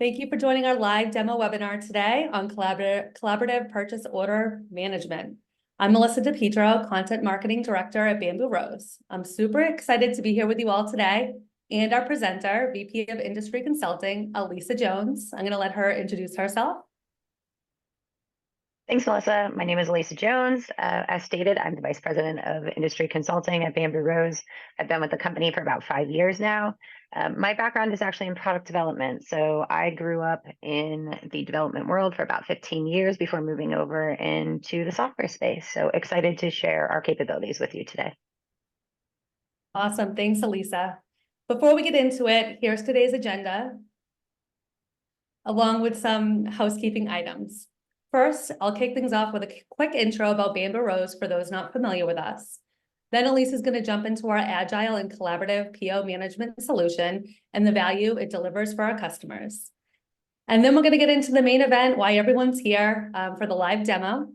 Thank you for joining our live demo webinar today on collaborative purchase order management. I'm Melissa DePietro, Content Marketing Director at Bamboo Rose. I'm super excited to be here with you all today, and our presenter, VP of Industry Consulting, Elisa Jones. I'm going to let her introduce herself. Thanks, Melissa. My name is Elisa Jones. As stated, I'm the Vice President of Industry Consulting at Bamboo Rose. I've been with the company for about 5 years now. My background is actually in product development. So I grew up in the development world for about 15 years before moving over into the software space. So excited to share our capabilities with you today. Awesome. Thanks, Elisa. Before we get into it, here's today's agenda, along with some housekeeping items. First, I'll kick things off with a quick intro about Bamboo Rose for those not familiar with us. Then Elisa is going to jump into our Agile and collaborative PO management solution and the value it delivers for our customers. And then we're going to get into the main event, why everyone's here for the live demo.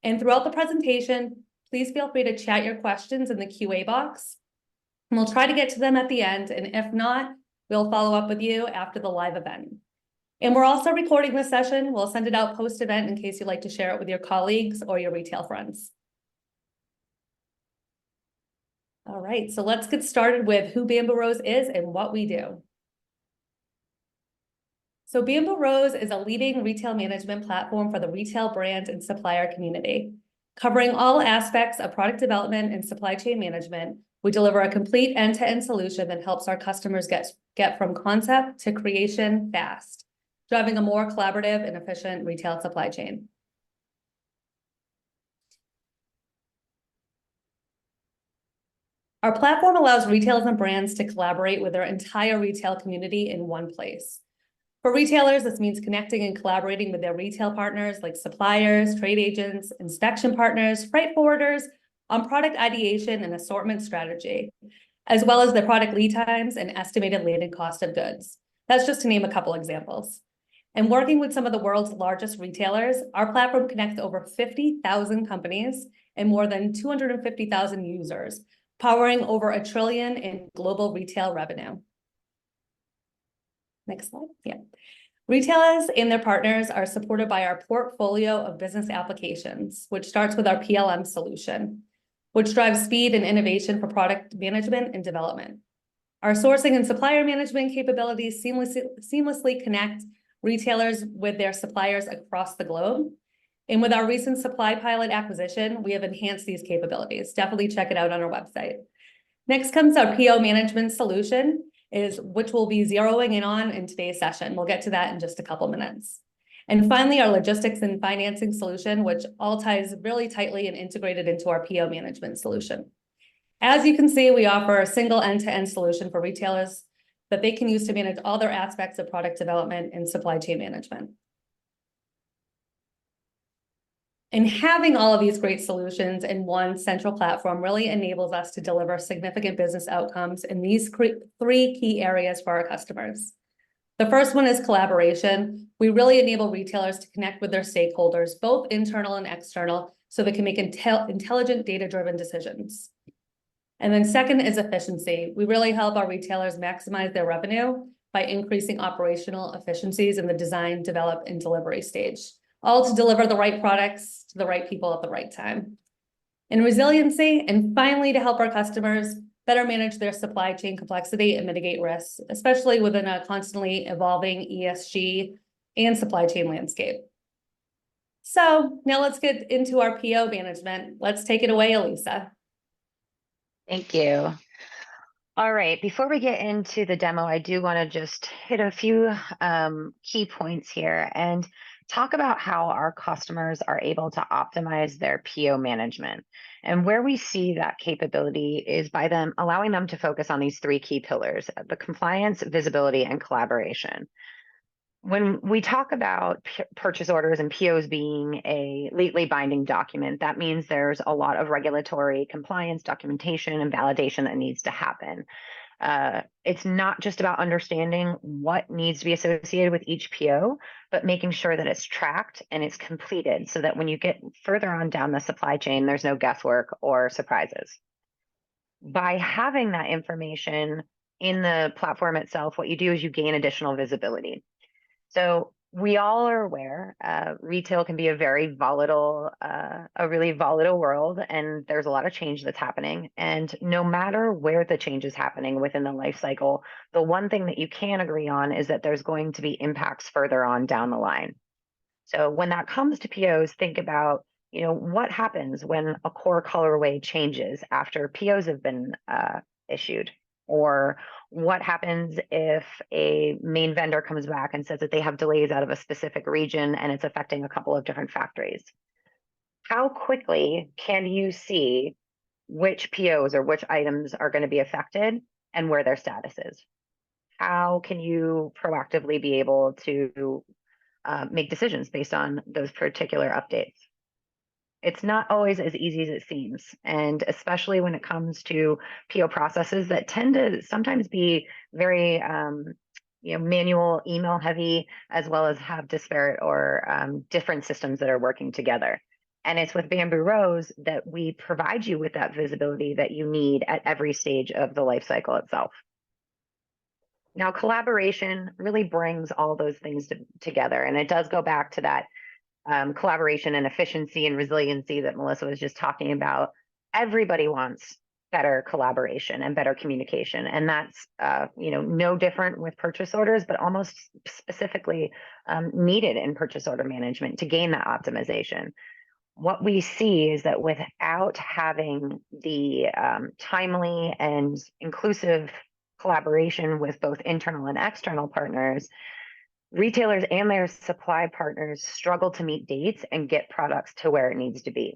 And throughout the presentation, please feel free to chat your questions in the QA box. And we'll try to get to them at the end. And if not, we'll follow up with you after the live event. And we're also recording this session. We'll send it out post-event in case you'd like to share it with your colleagues or your retail friends. All right, so let's get started with who Bamboo Rose is and what we do. So Bamboo Rose is a leading retail management platform for the retail brand and supplier community. Covering all aspects of product development and supply chain management, we deliver a complete end-to-end solution that helps our customers get from concept to creation fast, driving a more collaborative and efficient retail supply chain. Our platform allows retailers and brands to collaborate with their entire retail community in one place. For retailers, this means connecting and collaborating with their retail partners like suppliers, trade agents, inspection partners, freight forwarders on product ideation and assortment strategy, as well as their product lead times and estimated landed cost of goods. That's just to name a couple examples. And working with some of the world's largest retailers, our platform connects over 50,000 companies and more than 250,000 users, powering over $1 trillion in global retail revenue. Next slide. Yeah. Retailers and their partners are supported by our portfolio of business applications, which starts with our PLM solution, which drives speed and innovation for product management and development. Our sourcing and supplier management capabilities seamlessly connect retailers with their suppliers across the globe. And with our recent Supply Pilot acquisition, we have enhanced these capabilities. Definitely check it out on our website. Next comes our PO management solution, which we'll be zeroing in on in today's session. We'll get to that in just a couple minutes. And finally, our logistics and financing solution, which all ties really tightly and integrated into our PO management solution. As you can see, we offer a single end-to-end solution for retailers that they can use to manage all their aspects of product development and supply chain management. And having all of these great solutions in one central platform really enables us to deliver significant business outcomes in these 3 key areas for our customers. The first one is collaboration. We really enable retailers to connect with their stakeholders, both internal and external, so they can make intelligent data-driven decisions. And then second is efficiency. We really help our retailers maximize their revenue by increasing operational efficiencies in the design, develop, and delivery stage, all to deliver the right products to the right people at the right time. And resiliency, and finally, to help our customers better manage their supply chain complexity and mitigate risks, especially within a constantly evolving ESG and supply chain landscape. So now let's get into our PO management. Let's take it away, Elisa. Thank you. All right, before we get into the demo, I do want to just hit a few key points here and talk about how our customers are able to optimize their PO management. And where we see that capability is by them allowing them to focus on these 3 key pillars: the compliance, visibility, and collaboration. When we talk about purchase orders and POs being a legally binding document, that means there's a lot of regulatory compliance, documentation, and validation that needs to happen. It's not just about understanding what needs to be associated with each PO, but making sure that it's tracked and it's completed so that when you get further on down the supply chain, there's no guesswork or surprises. By having that information in the platform itself, what you do is you gain additional visibility. So we all are aware retail can be a very volatile, a really volatile world, and there's a lot of change that's happening. And no matter where the change is happening within the life cycle, the one thing that you can agree on is that there's going to be impacts further on down the line. So when that comes to POs, think about, what happens when a core colorway changes after POs have been issued, or what happens if a main vendor comes back and says that they have delays out of a specific region and it's affecting a couple of different factories. How quickly can you see which POs or which items are going to be affected and where their status is? How can you proactively be able to make decisions based on those particular updates? It's not always as easy as it seems. And especially when it comes to PO processes that tend to sometimes be very, manual, email heavy, as well as have disparate or different systems that are working together. And it's with Bamboo Rose that we provide you with that visibility that you need at every stage of the life cycle itself. Now, collaboration really brings all those things together. And it does go back to that collaboration and efficiency and resiliency that Melissa was just talking about. Everybody wants better collaboration and better communication, and that's no different with purchase orders, but almost specifically needed in purchase order management to gain that optimization. What we see is that without having the timely and inclusive collaboration with both internal and external partners, retailers and their supply partners struggle to meet dates and get products to where it needs to be.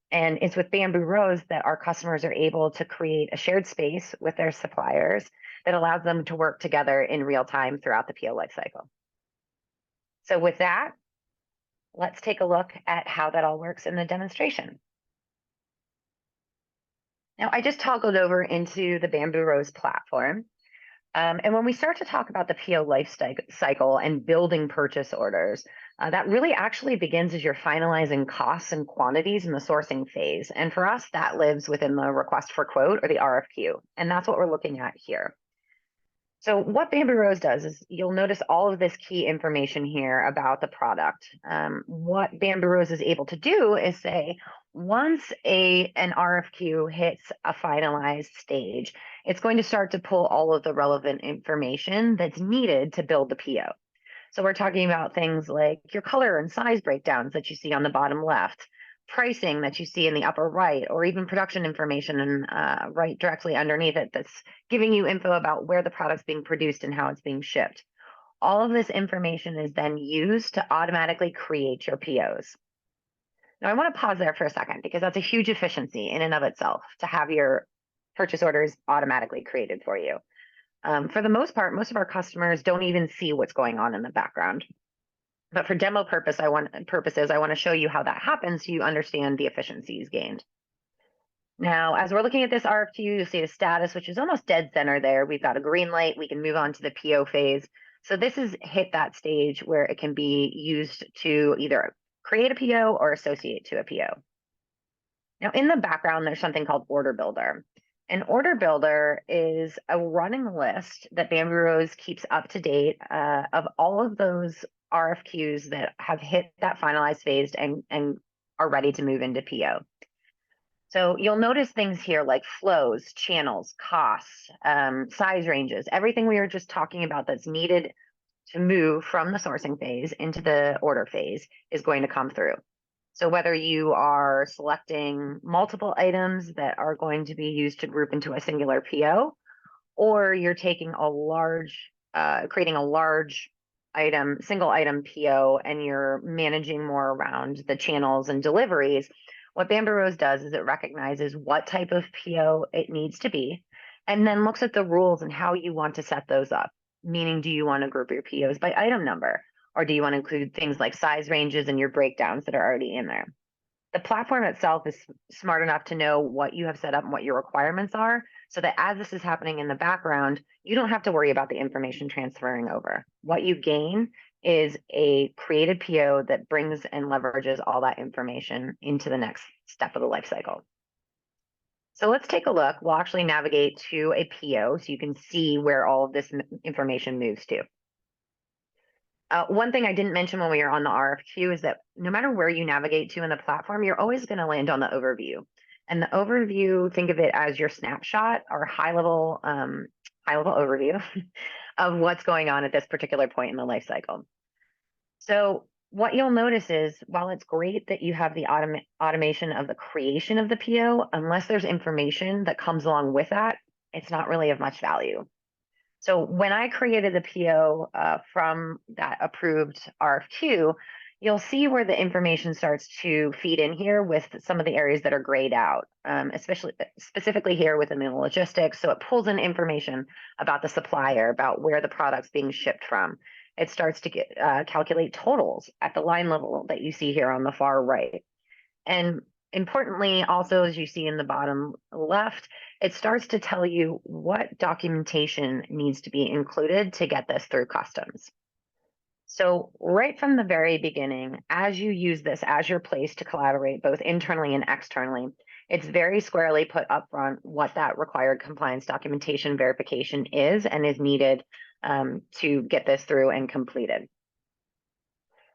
And it's with Bamboo Rose that our customers are able to create a shared space with their suppliers that allows them to work together in real time throughout the PO lifecycle. So with that, let's take a look at how that all works in the demonstration. Now, I just toggled over into the Bamboo Rose platform. And when we start to talk about the PO life cycle and building purchase orders, that really actually begins as you're finalizing costs and quantities in the sourcing phase. And for us, that lives within the request for quote or the RFQ. And that's what we're looking at here. So what Bamboo Rose does is you'll notice all of this key information here about the product. What Bamboo Rose is able to do is say, once an RFQ hits a finalized stage, it's going to start to pull all of the relevant information that's needed to build the PO. So we're talking about things like your color and size breakdowns that you see on the bottom left, pricing that you see in the upper right, or even production information and right directly underneath it that's giving you info about where the product's being produced and how it's being shipped. All of this information is then used to automatically create your POs. Now, I want to pause there for a second because that's a huge efficiency in and of itself to have your purchase orders automatically created for you. For the most part, most of our customers don't even see what's going on in the background. But for demo purposes, I want to show you how that happens so you understand the efficiencies gained. Now, as we're looking at this RFQ, you'll see the status, which is almost dead center there. We've got a green light. We can move on to the PO phase. So this is hit that stage where it can be used to either create a PO or associate to a PO. Now, in the background, there's something called Order Builder. An Order Builder is a running list that Bamboo Rose keeps up to date of all of those RFQs that have hit that finalized phase and are ready to move into PO. So you'll notice things here like flows, channels, costs, size ranges, everything we were just talking about that's needed to move from the sourcing phase into the order phase is going to come through. So whether you are selecting multiple items that are going to be used to group into a singular PO, or you're taking creating a large single item PO, and you're managing more around the channels and deliveries, what Bamboo Rose does is it recognizes what type of PO it needs to be, and then looks at the rules and how you want to set those up. Meaning, do you want to group your POs by item number? Or do you want to include things like size ranges and your breakdowns that are already in there? The platform itself is smart enough to know what you have set up and what your requirements are, so that as this is happening in the background, you don't have to worry about the information transferring over. What you gain is a created PO that brings and leverages all that information into the next step of the life cycle. So let's take a look. We'll actually navigate to a PO so you can see where all of this information moves to. One thing I didn't mention when we were on the RFQ is that no matter where you navigate to in the platform, you're always going to land on the overview. And the overview, think of it as your snapshot or high level overview of what's going on at this particular point in the life cycle. So what you'll notice is while it's great that you have the automation of the creation of the PO, unless there's information that comes along with that, it's not really of much value. So when I created the PO from that approved RFQ, you'll see where the information starts to feed in here with some of the areas that are grayed out, especially specifically here within the logistics. So it pulls in information about the supplier, about where the product's being shipped from. It starts to calculate totals at the line level that you see here on the far right. And importantly, also, as you see in the bottom left, it starts to tell you what documentation needs to be included to get this through customs. So right from the very beginning, as you use this as your place to collaborate both internally and externally, it's very squarely put up front what that required compliance documentation verification is and is needed to get this through and completed.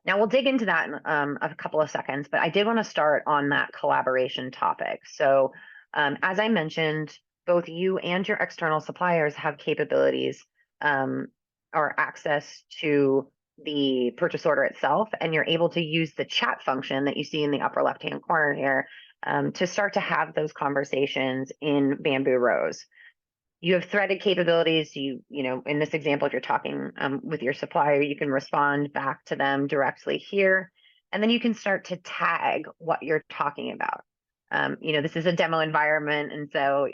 Now we'll dig into that in a couple of seconds, but I did want to start on that collaboration topic. So as I mentioned, both you and your external suppliers have capabilities or access to the purchase order itself, and you're able to use the chat function that you see in the upper left-hand corner here to start to have those conversations in Bamboo Rose. You have threaded capabilities. You know, in this example, if you're talking with your supplier, you can respond back to them directly here, and then you can start to tag what you're talking about. You know, this is a demo environment, and so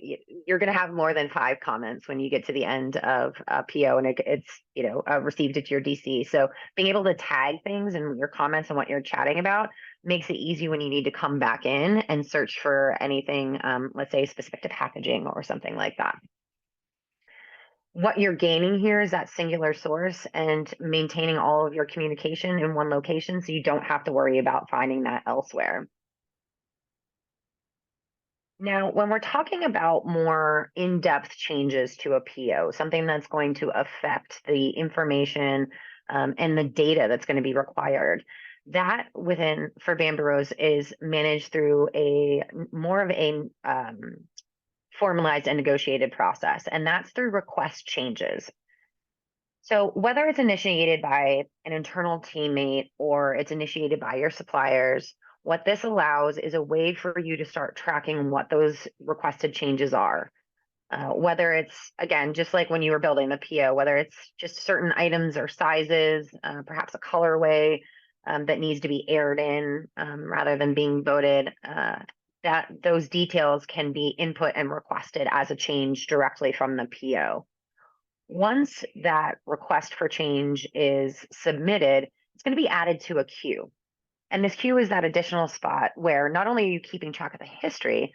you're going to have more than 5 comments when you get to the end of a PO, and it's you know received at your DC. So being able to tag things and your comments and what you're chatting about makes it easy when you need to come back in and search for anything, let's say specific to packaging or something like that. What you're gaining here is that singular source and maintaining all of your communication in one location so you don't have to worry about finding that elsewhere. Now, when we're talking about more in-depth changes to a PO, something that's going to affect the information and the data that's going to be required, that within for Bamboo Rose is managed through a more of a formalized and negotiated process, and that's through request changes. So whether it's initiated by an internal teammate or it's initiated by your suppliers, what this allows is a way for you to start tracking what those requested changes are. Whether it's, again, just like when you were building the PO, whether it's just certain items or sizes, perhaps a colorway that needs to be aired in rather than being voted, that those details can be input and requested as a change directly from the PO. Once that request for change is submitted, it's going to be added to a queue. And this queue is that additional spot where not only are you keeping track of the history,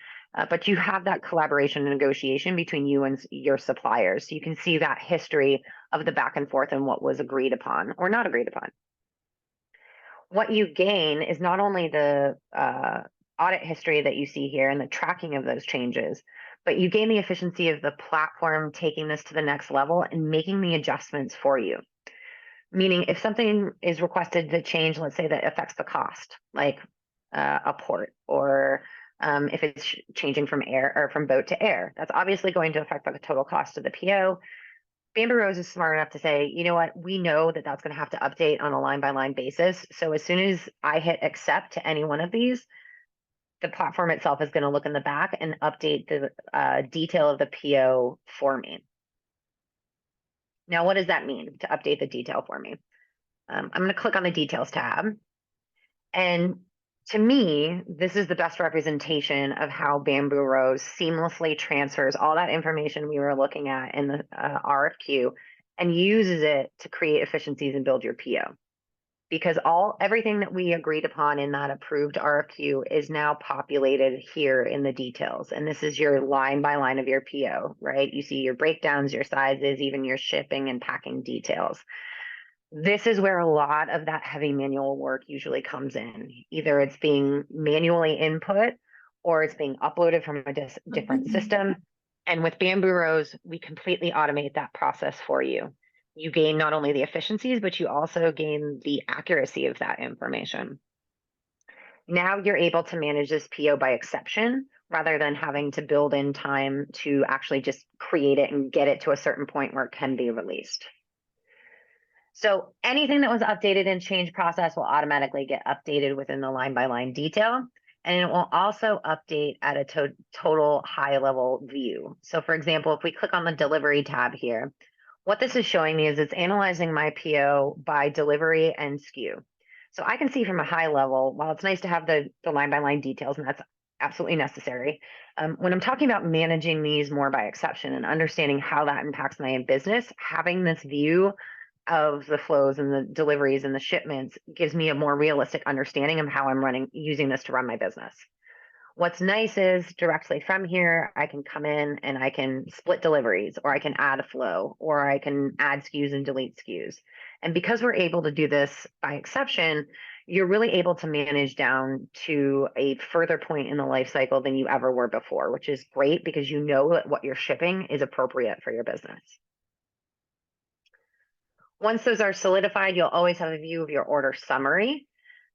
but you have that collaboration and negotiation between you and your suppliers. So you can see that history of the back and forth and what was agreed upon or not agreed upon. What you gain is not only the audit history that you see here and the tracking of those changes, but you gain the efficiency of the platform taking this to the next level and making the adjustments for you. Meaning if something is requested to change, let's say that affects the cost, like a port, or if it's changing from air or from boat to air, that's obviously going to affect the total cost of the PO. Bamboo Rose is smart enough to say, you know what, we know that that's going to have to update on a line by line basis. So as soon as I hit accept to any one of these, the platform itself is going to look in the back and update the detail of the PO for me. Now, what does that mean to update the detail for me? I'm going to click on the details tab. And to me, this is the best representation of how Bamboo Rose seamlessly transfers all that information we were looking at in the RFQ and uses it to create efficiencies and build your PO. Because everything that we agreed upon in that approved RFQ is now populated here in the details. And this is your line by line of your PO, right? You see your breakdowns, your sizes, even your shipping and packing details. This is where a lot of that heavy manual work usually comes in. Either it's being manually input or it's being uploaded from a different system. And with Bamboo Rose, we completely automate that process for you. You gain not only the efficiencies, but you also gain the accuracy of that information. Now you're able to manage this PO by exception rather than having to build in time to actually just create it and get it to a certain point where it can be released. So anything that was updated in change process will automatically get updated within the line by line detail. And it will also update at a total high level view. So for example, if we click on the delivery tab here, what this is showing me is it's analyzing my PO by delivery and SKU. So I can see from a high level, while it's nice to have the line by line details, and that's absolutely necessary, when I'm talking about managing these more by exception and understanding how that impacts my business, having this view of the flows and the deliveries and the shipments gives me a more realistic understanding of how I'm using this to run my business. What's nice is directly from here, I can come in and I can split deliveries, or I can add a flow, or I can add SKUs and delete SKUs. And because we're able to do this by exception, you're really able to manage down to a further point in the life cycle than you ever were before, which is great because you know that what you're shipping is appropriate for your business. Once those are solidified, you'll always have a view of your order summary.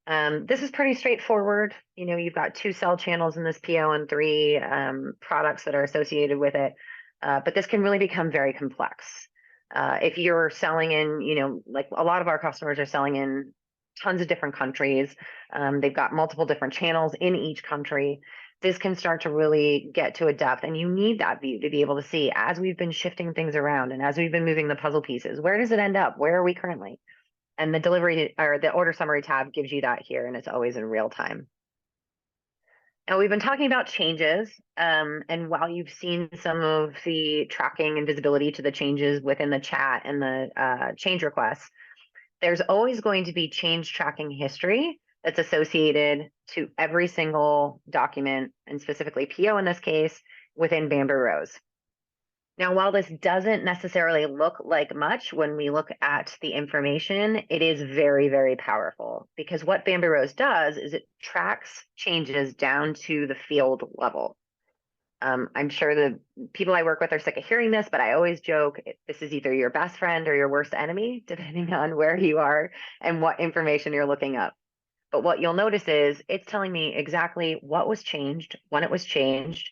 This is pretty straightforward. You know, you've got 2 sell channels in this PO and 3 products that are associated with it. But this can really become very complex. If you're selling in, you know, like a lot of our customers are selling in tons of different countries. They've got multiple different channels in each country. This can start to really get to a depth, and you need that view to be able to see as we've been shifting things around and as we've been moving the puzzle pieces, where does it end up? Where are we currently? And the delivery or the order summary tab gives you that here, and it's always in real time. Now, we've been talking about changes, and while you've seen some of the tracking and visibility to the changes within the chat and the change requests, there's always going to be change tracking history that's associated to every single document, and specifically PO in this case, within Bamboo Rose. Now, while this doesn't necessarily look like much when we look at the information, it is very, very powerful, because what Bamboo Rose does is it tracks changes down to the field level. I'm sure the people I work with are sick of hearing this, but I always joke, this is either your best friend or your worst enemy, depending on where you are and what information you're looking up. But what you'll notice is it's telling me exactly what was changed, when it was changed,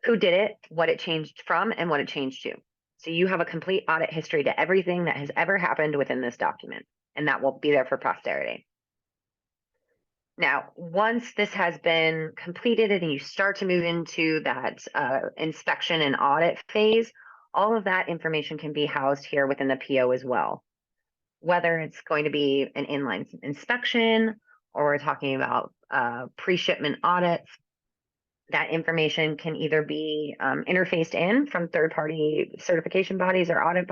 who did it, what it changed from, and what it changed to. So you have a complete audit history to everything that has ever happened within this document, and that will be there for posterity. Now, once this has been completed and you start to move into that inspection and audit phase, all of that information can be housed here within the PO as well. Whether it's going to be an inline inspection, or we're talking about pre-shipment audits, that information can either be interfaced in from third-party certification bodies or audit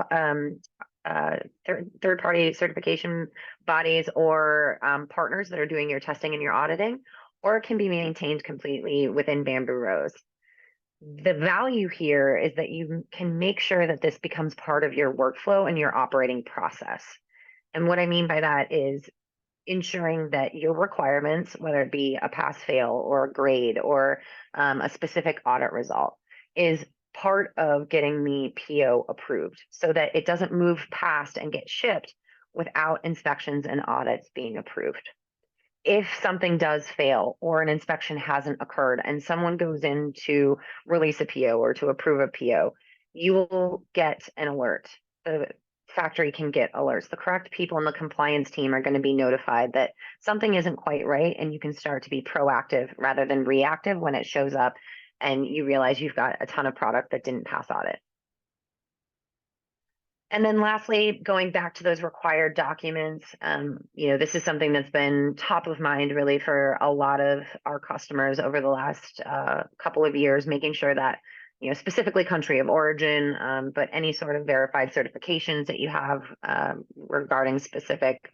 third-party certification bodies, or partners that are doing your testing and your auditing, or it can be maintained completely within Bamboo Rose. The value here is that you can make sure that this becomes part of your workflow and your operating process. And what I mean by that is ensuring that your requirements, whether it be a pass fail or a grade or a specific audit result, is part of getting the PO approved, so that it doesn't move past and get shipped without inspections and audits being approved. If something does fail or an inspection hasn't occurred and someone goes in to release a PO or to approve a PO, you will get an alert. The factory can get alerts. The correct people in the compliance team are going to be notified that something isn't quite right, and you can start to be proactive rather than reactive when it shows up and you realize you've got a ton of product that didn't pass audit. And then lastly, going back to those required documents, this is something that's been top of mind really for a lot of our customers over the last couple of years, making sure that, specifically country of origin, but any sort of verified certifications that you have regarding specific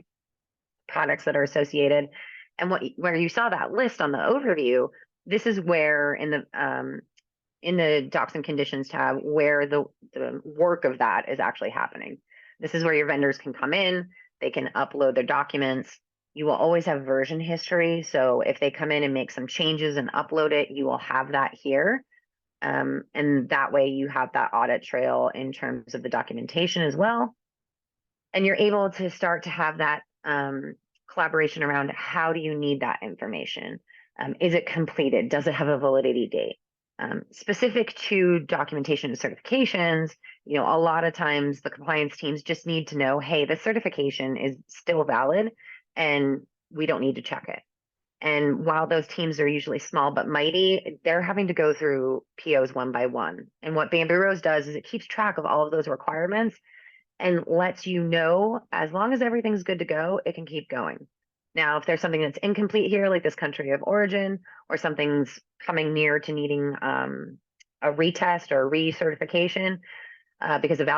products that are associated. And where you saw that list on the overview, this is where in the docs and conditions tab, where the work of that is actually happening. This is where your vendors can come in, they can upload their documents. You will always have version history. So if they come in and make some changes and upload it, you will have that here. And that way you have that audit trail in terms of the documentation as well. And you're able to start to have that collaboration around how do you need that information? Is it completed? Does it have a validity date? Specific to documentation and certifications, you know, a lot of times the compliance teams just need to know, hey, the certification is still valid and we don't need to check it. And while those teams are usually small but mighty, they're having to go through POs one by one. And what Bamboo Rose does is it keeps track of all of those requirements and lets you know as long as everything's good to go, it can keep going. Now, if there's something that's incomplete here, like this country of origin, or something's coming near to needing a retest or a recertification because of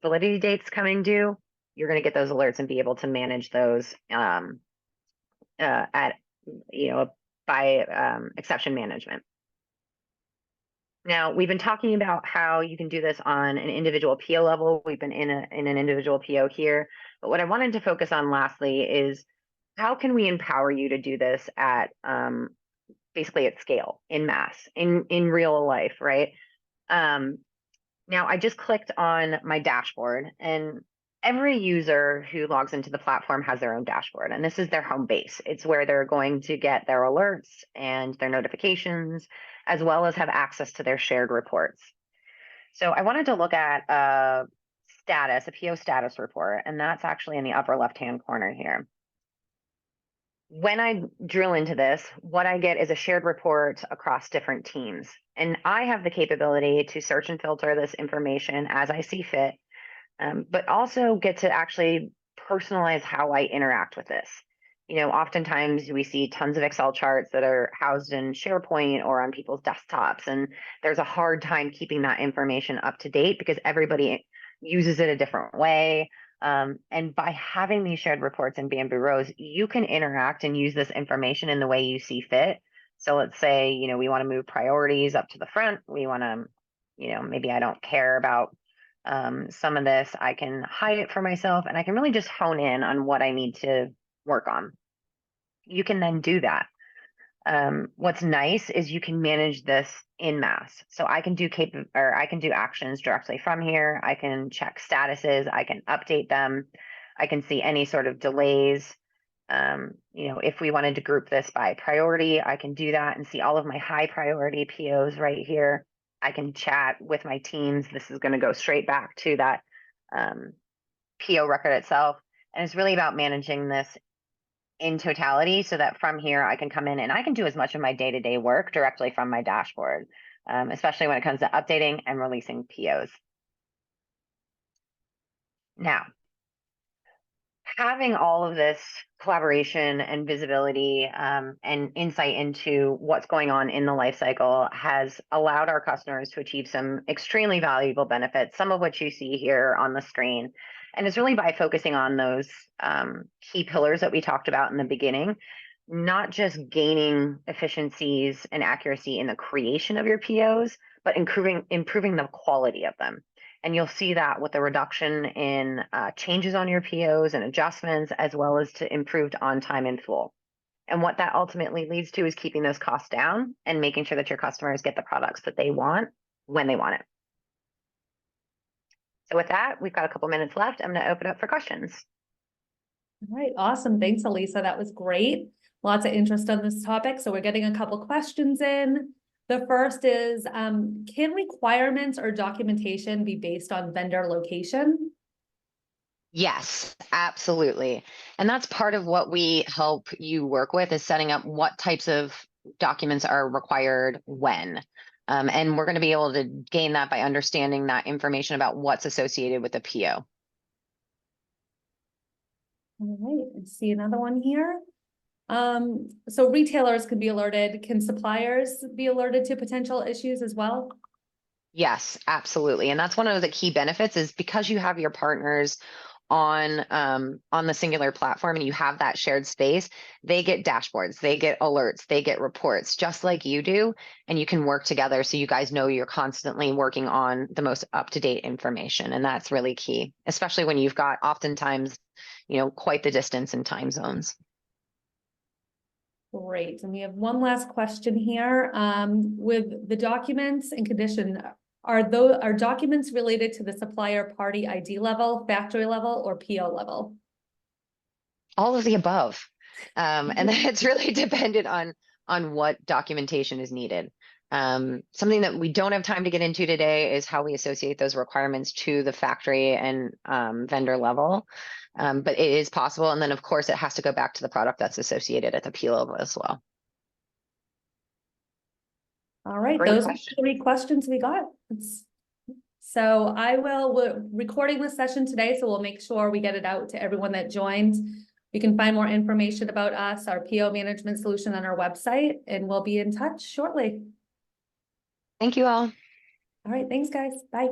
validity dates coming due, you're going to get those alerts and be able to manage those at by exception management. Now, we've been talking about how you can do this on an individual PO level. We've been in an individual PO here. But what I wanted to focus on lastly is how can we empower you to do this at basically at scale, in mass, in real life, right? Now, I just clicked on my dashboard, and every user who logs into the platform has their own dashboard, and this is their home base. It's where they're going to get their alerts and their notifications, as well as have access to their shared reports. So I wanted to look at a PO status report, and that's actually in the upper left-hand corner here. When I drill into this, what I get is a shared report across different teams. And I have the capability to search and filter this information as I see fit, but also get to actually personalize how I interact with this. You know, oftentimes we see tons of Excel charts that are housed in SharePoint or on people's desktops, and there's a hard time keeping that information up to date because everybody uses it a different way. And by having these shared reports in Bamboo Rose, you can interact and use this information in the way you see fit. So let's say, you know, we want to move priorities up to the front. We want to, you know, maybe I don't care about some of this. I can hide it for myself and I can really just hone in on what I need to work on. You can then do that. What's nice is you can manage this in mass. So I can do actions directly from here. I can check statuses. I can update them. I can see any sort of delays. You know, if we wanted to group this by priority, I can do that and see all of my high priority POs right here. I can chat with my teams. This is going to go straight back to that PO record itself. And it's really about managing this in totality so that from here I can come in and I can do as much of my day-to-day work directly from my dashboard, especially when it comes to updating and releasing POs. Now, having all of this collaboration and visibility and insight into what's going on in the life cycle has allowed our customers to achieve some extremely valuable benefits, some of which you see here on the screen. And it's really by focusing on those key pillars that we talked about in the beginning, not just gaining efficiencies and accuracy in the creation of your POs, but improving the quality of them. And you'll see that with the reduction in changes on your POs and adjustments, as well as to improved on time in full. And what that ultimately leads to is keeping those costs down and making sure that your customers get the products that they want when they want it. So with that, we've got a couple minutes left. I'm going to open up for questions. All right, awesome. Thanks, Elisa. That was great. Lots of interest on this topic. So we're getting a couple questions in. The first is, can requirements or documentation be based on vendor location? Yes, absolutely. And that's part of what we help you work with is setting up what types of documents are required when. And we're going to be able to gain that by understanding that information about what's associated with a PO. All right, I see another one here. So retailers could be alerted. Can suppliers be alerted to potential issues as well? Yes, absolutely. And that's one of the key benefits is because you have your partners on the singular platform and you have that shared space, they get dashboards, they get alerts, they get reports just like you do, and you can work together so you guys know you're constantly working on the most up-to-date information. And that's really key, especially when you've got oftentimes, you know, quite the distance in time zones. Great. And we have one last question here. With the documents and Are documents related to the supplier party ID level, factory level, or PO level? All of the above. And then it's really dependent on what documentation is needed. Something that we don't have time to get into today is how we associate those requirements to the factory and vendor level. But it is possible. And then of course it has to go back to the product that's associated at the P level as well. All right, Great those are question. the 3 questions we got. So we're recording this session today, so we'll make sure we get it out to everyone that joined. You can find more information about us, our PO management solution on our website, and we'll be in touch shortly. Thank you all. All right, thanks guys, bye.